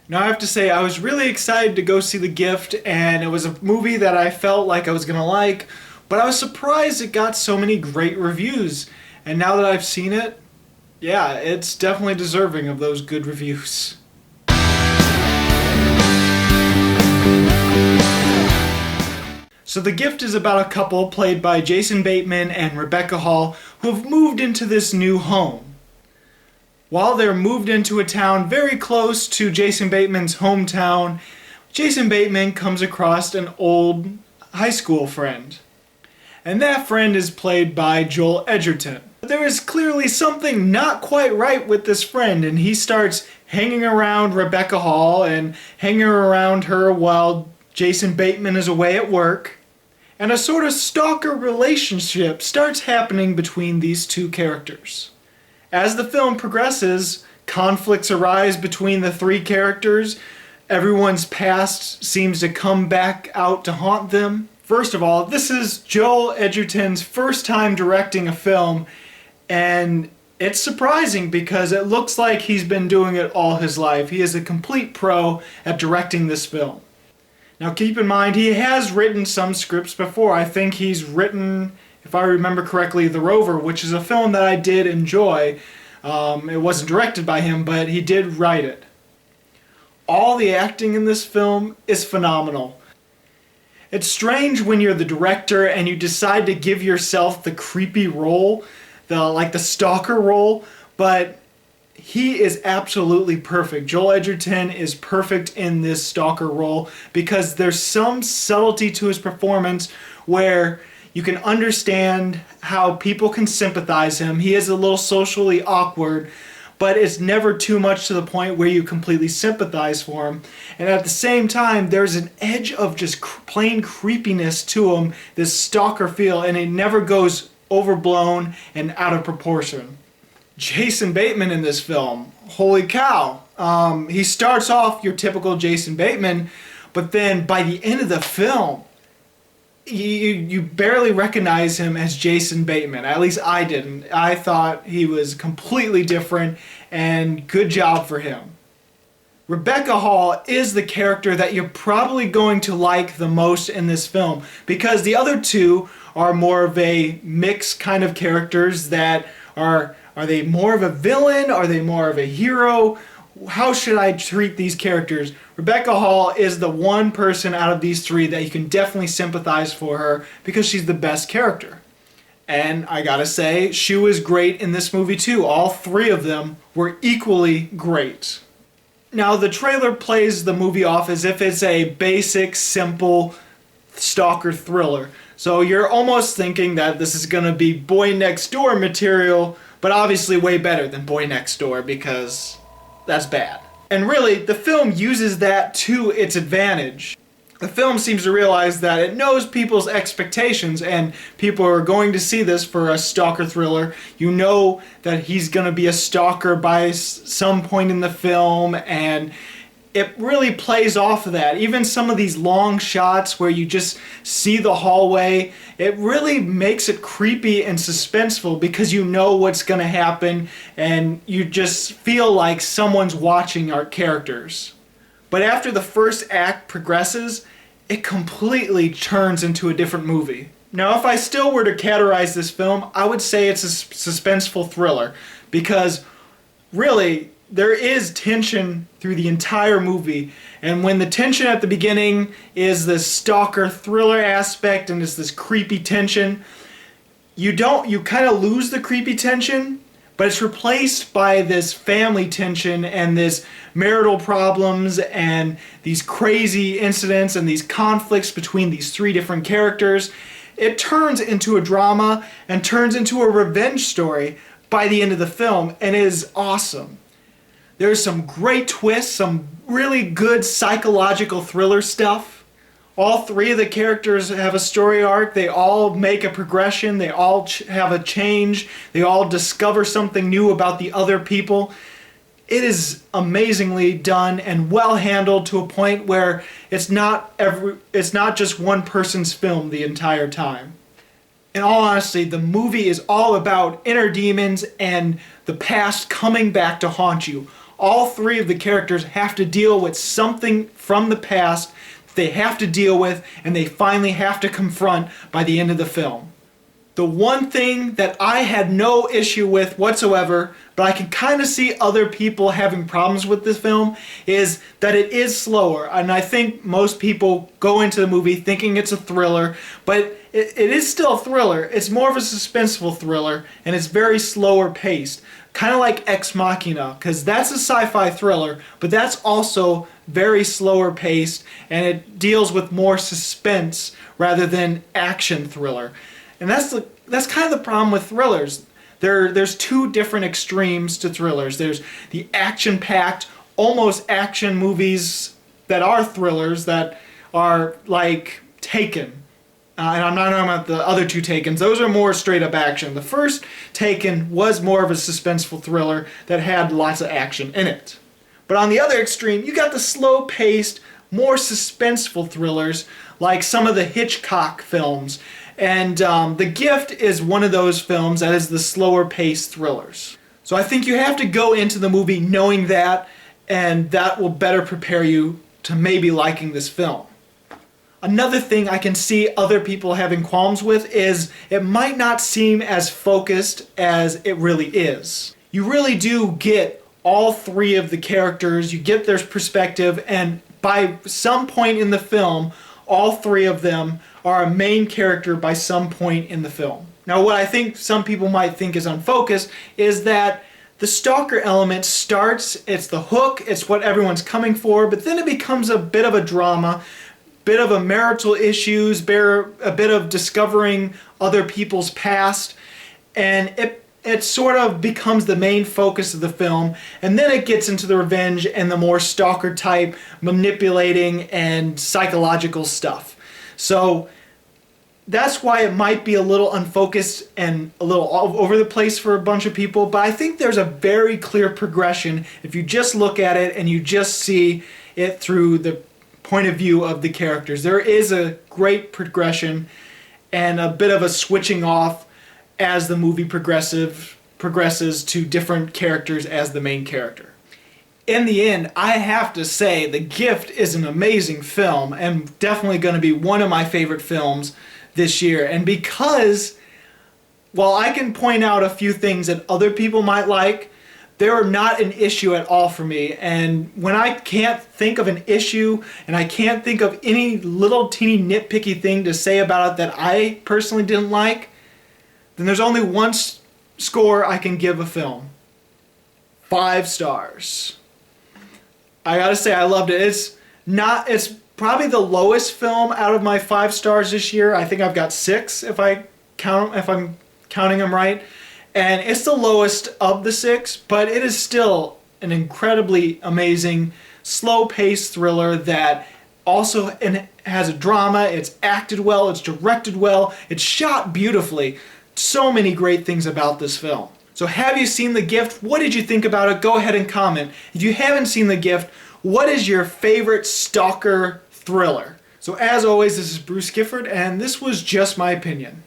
Now I have to say I was really excited to go see The Gift, and it was a movie that I felt like I was gonna like, but I was surprised it got so many great reviews. And now that I've seen it, yeah, it's definitely deserving of those good reviews. So The Gift is about a couple played by Jason Bateman and Rebecca Hall who have moved into this new home. While they're moved into a town very close to Jason Bateman's hometown, Jason Bateman comes across an old high school friend. And that friend is played by Joel Edgerton. There is clearly something not quite right with this friend, and he starts hanging around Rebecca Hall and hanging around her while Jason Bateman is away at work. And a sort of stalker relationship starts happening between these two characters. As the film progresses, conflicts arise between the three characters. Everyone's past seems to come back out to haunt them. First of all, this is Joel Edgerton's first time directing a film, and it's surprising because it looks like he's been doing it all his life. He is a complete pro at directing this film. Now keep in mind, he has written some scripts before. I think he's written, if I remember correctly, The Rover, which is a film that I did enjoy. It wasn't directed by him, but he did write it. All the acting in this film is phenomenal. It's strange when you're the director and you decide to give yourself the creepy role, the stalker role, but he is absolutely perfect. Joel Edgerton is perfect in this stalker role because there's some subtlety to his performance where you can understand how people can sympathize him. He is a little socially awkward, but it's never too much to the point where you completely sympathize for him. And at the same time, there's an edge of just plain creepiness to him, this stalker feel, and it never goes overblown and out of proportion. Jason Bateman in this film, holy cow. He starts off your typical Jason Bateman, but then by the end of the film, you barely recognize him as Jason Bateman. At least I didn't. I thought he was completely different, and good job for him. Rebecca Hall is the character that you're probably going to like the most in this film because the other two are more of a mixed kind of characters that are they more of a villain? Are they more of a hero? How should I treat these characters? Rebecca Hall is the one person out of these three that you can definitely sympathize for her because she's the best character. And I gotta say, she was great in this movie too. All three of them were equally great. Now the trailer plays the movie off as if it's a basic, simple stalker thriller. So you're almost thinking that this is gonna be Boy Next Door material, but obviously way better than Boy Next Door because that's bad. And really, the film uses that to its advantage. The film seems to realize that it knows people's expectations and people are going to see this for a stalker thriller. You know that he's going to be a stalker by some point in the film, and it really plays off of that. Even some of these long shots where you just see the hallway, it really makes it creepy and suspenseful because you know what's going to happen and you just feel like someone's watching our characters. But after the first act progresses, it completely turns into a different movie. Now, if I still were to categorize this film, I would say it's a suspenseful thriller because really, there is tension through the entire movie, and when the tension at the beginning is this stalker thriller aspect and it's this creepy tension, you kind of lose the creepy tension, but it's replaced by this family tension and this marital problems and these crazy incidents and these conflicts between these three different characters. It turns into a drama and turns into a revenge story by the end of the film, and it is awesome. There's some great twists, some really good psychological thriller stuff. All three of the characters have a story arc. They all make a progression. They all have a change. They all discover something new about the other people. It is amazingly done and well handled to a point where it's not just one person's film the entire time. In all honesty, the movie is all about inner demons and the past coming back to haunt you. all three of the characters have to deal with something from the past they have to deal with and they finally have to confront by the end of the film. The one thing that I had no issue with whatsoever, but I can kind of see other people having problems with this film, is that it is slower. And I think most people go into the movie thinking it's a thriller, but it is still a thriller. It's more of a suspenseful thriller, and it's very slower paced. Kind of like Ex Machina, because that's a sci-fi thriller, but that's also very slower paced, and it deals with more suspense rather than action thriller. And that's kind of the problem with thrillers. There's two different extremes to thrillers. There's the action-packed, almost action movies that are thrillers that are like Taken. And I'm not talking about the other two Takens. Those are more straight-up action. The first Taken was more of a suspenseful thriller that had lots of action in it. But on the other extreme, you got the slow-paced, more suspenseful thrillers like some of the Hitchcock films. And The Gift is one of those films that is the slower paced thrillers. So I think you have to go into the movie knowing that, and that will better prepare you to maybe liking this film. Another thing I can see other people having qualms with is it might not seem as focused as it really is. You really do get all three of the characters, you get their perspective, and by some point in the film, all three of them are a main character by some point in the film. Now, what I think some people might think is unfocused is that the stalker element starts, it's the hook, it's what everyone's coming for, but then it becomes a bit of a drama, bit of a marital issues, a bit of discovering other people's past, and it sort of becomes the main focus of the film, and then it gets into the revenge and the more stalker type manipulating and psychological stuff. So that's why it might be a little unfocused and a little all over the place for a bunch of people, but I think there's a very clear progression if you just look at it and you just see it through the point of view of the characters. There is a great progression and a bit of a switching off as the movie progresses to different characters as the main character. In the end, I have to say The Gift is an amazing film and definitely going to be one of my favorite films this year. And because, while I can point out a few things that other people might like, they're not an issue at all for me. And when I can't think of an issue and I can't think of any little teeny nitpicky thing to say about it that I personally didn't like, then there's only one score I can give a film. 5 stars. I gotta say I loved it. It's probably the lowest film out of my 5 stars this year. I think I've got 6 if I'm counting them right. And it's the lowest of the 6, but it is still an incredibly amazing, slow-paced thriller that also has a drama, it's acted well, it's directed well, it's shot beautifully. So many great things about this film. So have you seen The Gift? What did you think about it? Go ahead and comment. If you haven't seen The Gift, what is your favorite stalker thriller? So as always, this is Bruce Gifford, and this was Just My Opinion.